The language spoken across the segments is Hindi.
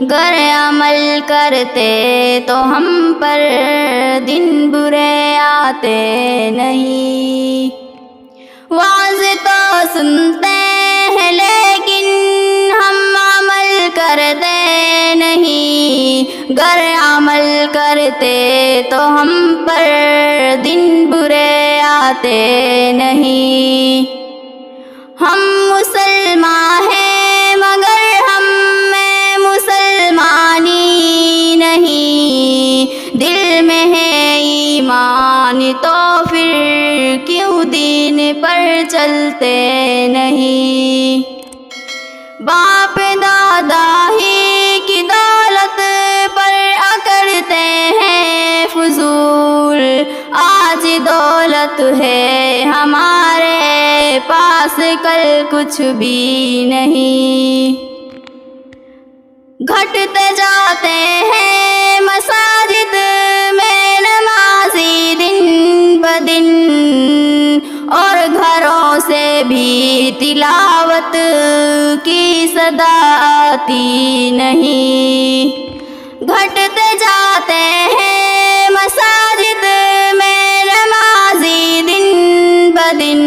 गर अमल करते तो हम पर दिन बुरे आते नहीं। वाज़ तो सुनते हैं लेकिन हम अमल करते नहीं। गर अमल करते तो हम पर दिन बुरे आते नहीं। हम मुसलमान हैं मगर हम में मुसलमानी नहीं। दिल में है ईमान तो फिर क्यों दीन पर चलते नहीं। बाप दादा ही की दौलत पर अकड़ते हैं फजूल। आज दौलत है हमारे पास कल कुछ भी नहीं। घटते जाते हैं मसाजिद में नमाजी दिन ब दिन और घरों से भी तिलावत की सदा आती नहीं। घटते जाते हैं मसाजिद में नमाजी दिन ब दिन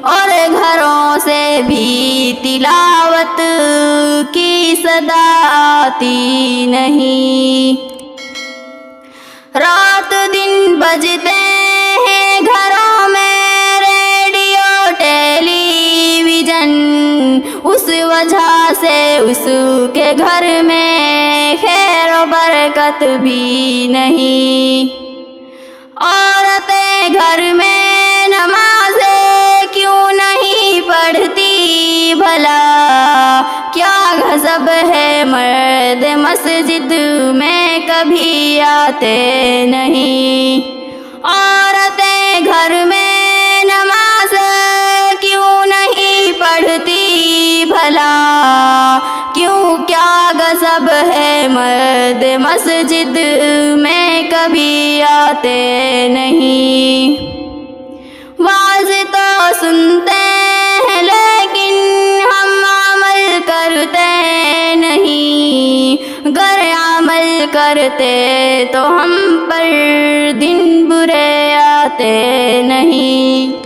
और घरों से भी तिलावत की सदा आती नहीं। रात दिन बजते हैं घरों में रेडियो टेलीविज़न। उस वजह से उसके घर में खैर व बरकत भी नहीं। औरतें घर में नमाज़ें क्यों नहीं पढ़ती भला। क्या गज़ब है मर्द मस्जिद में कभी आते नहीं। औरतें घर में नमाज क्यों नहीं पढ़ती भला। क्यों क्या गज़ब है मर्द मस्जिद में कभी आते नहीं। वाज़ तो सुनते हैं लेकिन हम अमल करते नहीं। गर अमल करते तो हम पर दिन बुरे आते नहीं।